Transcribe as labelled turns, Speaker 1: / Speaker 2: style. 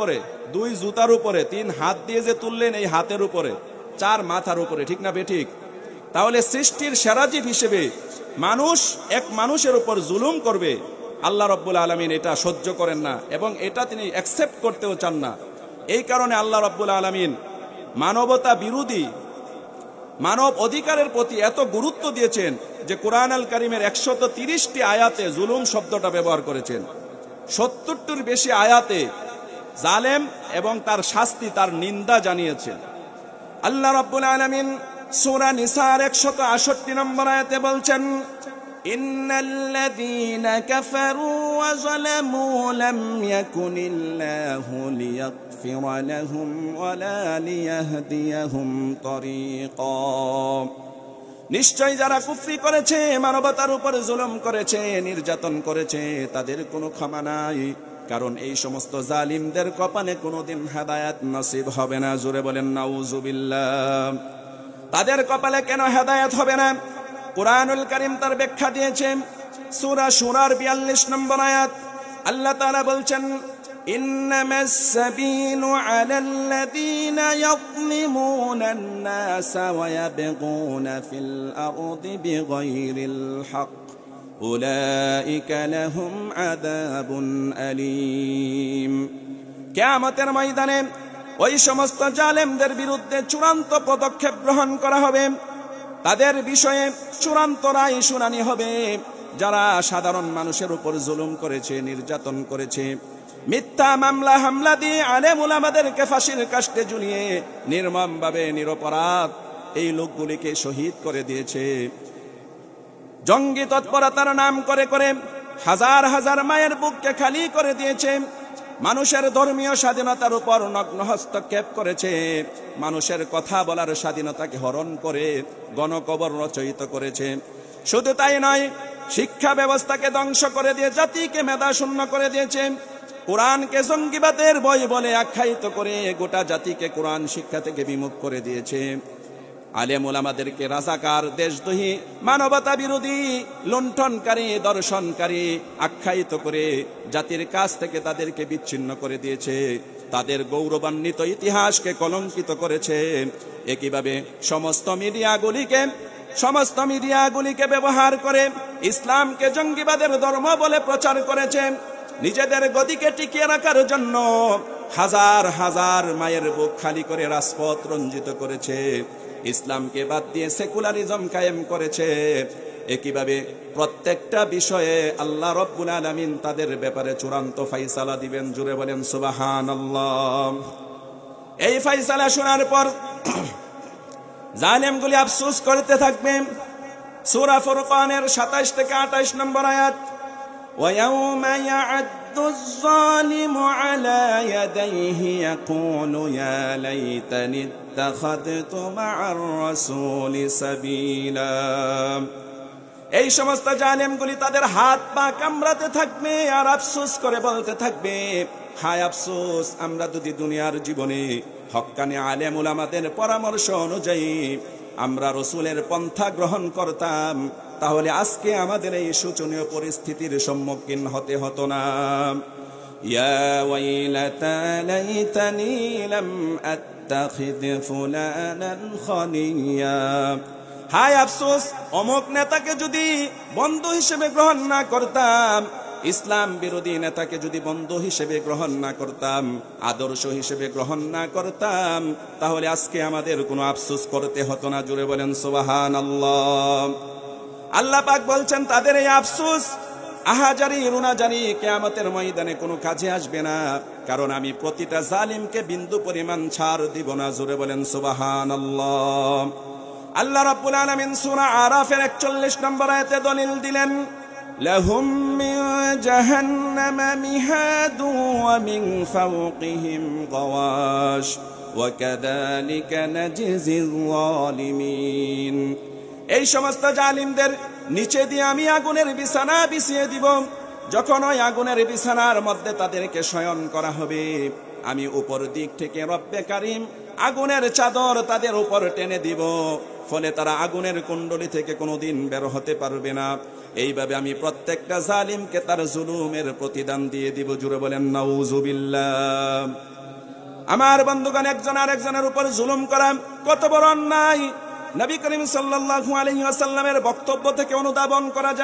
Speaker 1: উপরে, 2 জুতার উপরে, 3 হাত দিয়ে যে তুললেন এই হাতের উপরে, 4 মাথার উপরে, ঠিক না বেঠিক? তাহলে সৃষ্টির সেরা জীব হিসেবে মানুষ এক মানুষের উপর জুলুম করবে, আল্লাহ রাব্বুল আলামিন এটা সহ্য করেন না এবং এটা তিনি অ্যাকসেপ্ট করতেও চান না। এই কারণে আল্লাহ রাব্বুল আলামিন মানবতা বিরোধী, মানব অধিকারের প্রতি এত গুরুত্ব দিয়েছেন যে কোরআন আল কারীমের 130টি আয়াতে জুলুম শব্দটা ব্যবহার করেছেন। 70টির বেশি আয়াতে জালেম এবং তার শাস্তি, তার নিন্দা জানিয়েছেন। আল্লাহ রাব্বুল আলামিন সূরা নিসার 168 নম্বর আয়াতে বলছেন, ইন্নাল্লাযীনা কাফারু ওয়া যালামু লাম ইয়াকুনিল্লাহু লিয়াগফিরা লাহুম ওয়া লা লিয়াহদিয়াহুম তরিকা। নিশ্চয় যারা কুফরি করেছে, মানবতার উপর জুলুম করেছে, নির্যাতন করেছে, তাদের কোনো ক্ষমা নাই। কারণ এই সমস্ত জালিমদের কপালে কোনোদিন হেদায়েত নসিব হবে না। জোরে বলেন নাউজুবিল্লাহ। তাদের কপালে কেন হেদায়েত হবে না? কুরআনুল কারীম তার ব্যাখ্যা দিয়েছে। সূরা শুরার 42 নম্বর আয়াত আল্লাহ তাআলা বলছেন, ইন্নামাস সাবিলু আলাল্লাযীনা ইয়াযলিমুনান নাসা ওয়া ইয়াবগুনা ফিল আরদি বিগাইরিল হক উলাইকা লাহুম আযাবুন আলীম। কিয়ামতের ময়দানে ওই সমস্ত জালেমদের বিরুদ্ধে চূড়ান্ত পদক্ষেপ গ্রহণ করা হবে, তাদের বিষয়ে চূড়ান্ত রায় শুনানি হবে। যারা সাধারণ মানুষের উপর জুলুম করেছে, নির্যাতন করেছে, মিথ্যা মামলা হামলা দিয়ে আলেম উলামাদেরকে ফাঁসির কাস্টে ঝুলিয়ে নির্মমভাবে নিরপরাধ এই লোকগুলিকে শহীদ করে দিয়েছে, জঙ্গি তৎপরতার নাম করে করে হাজার হাজার মায়ের বুককে খালি করে দিয়েছে, মানুষের ধর্মীয় স্বাধীনতার উপর নগ্ন হস্তক্ষেপ করেছে, মানুষের কথা বলার স্বাধীনতাকে হরণ করে গণকবর রচয়িত করেছে। শুধু তাই নয়, শিক্ষা ব্যবস্থাকে ধ্বংস করে দিয়ে জাতিকে মেধা শূন্য করে দিয়েছে। কোরআনকে জঙ্গিবাদের বই বলে আখ্যায়িত করে গোটা জাতিকে কোরআন শিক্ষা থেকে বিমুখ করে দিয়েছে। আলেম ওলামাদেরকে রাজাকার, দেশদ্রোহী, মানবতা বিরোধী, লুণ্ঠনকারী, দর্শনকারী আখ্যায়িত করে জাতির কাছ থেকে তাদেরকে বিচ্ছিন্ন করে দিয়েছে, তাদের গৌরবান্বিত ইতিহাসকে কলঙ্কিত করেছে। একইভাবে সমস্ত মিডিয়াগুলিকে ব্যবহার করে ইসলামকে জঙ্গিবাদের ধর্ম বলে প্রচার করেছে। নিজেদের গদিকে টিকিয়ে রাখার জন্য হাজার হাজার মায়ের বুক খালি করে রাজপথ রঞ্জিত করেছে, ইসলামকে বাদ দিয়ে সেকুলারিজম কায়েম করেছে। একইভাবে প্রত্যেকটা বিষয়ে আল্লাহ রাব্বুল আলামিন তাদের ব্যাপারে চূড়ান্ত ফয়সালা দিবেন। জুড়ে বলেন সুবহানাল্লাহ। এই ফয়সালা শোনার পর জালেমগুলি আফসোস করতে থাকবে। সূরা ফুরকানের 27 থেকে 28 নম্বর আয়াত, وَيَوْمَ يَعَضُّ الظَّالِمُ عَلَى يَدَيْهِ يَقُولُ يَا لَيْتَنِي اتَّخَذْتُ مَعَ الرَّسُولِ سَبِيلًا। এই সমস্ত জালেমগুলি তাদের হাত পা কামড়াতে থাকবে আর আফসোস করে বলতে থাকবে, হায় আফসোস, আমরা যদি দুনিয়ার জীবনে হক্কানি আলেম উলামাদের পরামর্শ অনুযায়ী আমরা রাসূলের পন্থা গ্রহণ করতাম, তাহলে আজকে আমাদের এই শোচনীয় পরিস্থিতির সম্মুখীন হতে হতো না। ইয়া ওয়াইলাতা লাইতানি লাম আত্তাখিদ ফুলানান খানিয়া। হায় আফসোস, অমুক নেতাকে যদি বন্ধু হিসেবে গ্রহণ না করতাম, ইসলাম বিরোধী নেতাকে যদি বন্ধু হিসেবে গ্রহণ না করতাম, আদর্শ হিসেবে গ্রহণ না করতাম, তাহলে আজকে আমাদের কোনো আফসোস করতে হতো না। জুড়ে বলেন সুবহানাল্লাহ। আল্লাহ পাক বলছেন তাদের এই আফসোস, আহাজারি, রুনাজারি কিয়ামতের ময়দানে কোনো কাজে আসবে না, কারণ আমি প্রতিটা জালিমকে বিন্দু পরিমাণ ছাড় দিব না। জোরে বলেন সুবহানাল্লাহ। আল্লাহ রাব্বুল আলামিন সূরা আরাফের 41 নম্বর আয়াতে দলিল দিলেন, লাহুম মিন জাহান্নামা মিহাদু ওয়া মিন ফাওকিহিম গাওয়াশ ওয়া কাযালিকা নাজজিল যালিমিন। এই সমস্ত জালিমদের নিচে দিয়ে আমি আগুনের বিছানা বিছিয়ে দিব। যখন ওই আগুনের বিছানার মধ্যে তাদেরকে শয়ন করা হবে, আমি উপর দিক থেকে রব্বে কারীম আগুনের চাদর তাদের উপর টেনে দিব। ফলে তারা আগুনের কুণ্ডলী থেকে কোনোদিন বের হতে পারবে না। এইভাবে আমি প্রত্যেকটা জালিমকে তার জুলুমের প্রতিদান দিয়ে দিব। জুড়ে বলেন নাউজুবিল্লাহ। আমার বন্ধুগণ, একজন আরেকজনের উপর জুলুম করা কত বড় অন্যায় নবী করিম সাল্লাল্লাহু আলাইহি ওয়াসাল্লামের বক্তব্য থেকে অনুধাবন করা যায়।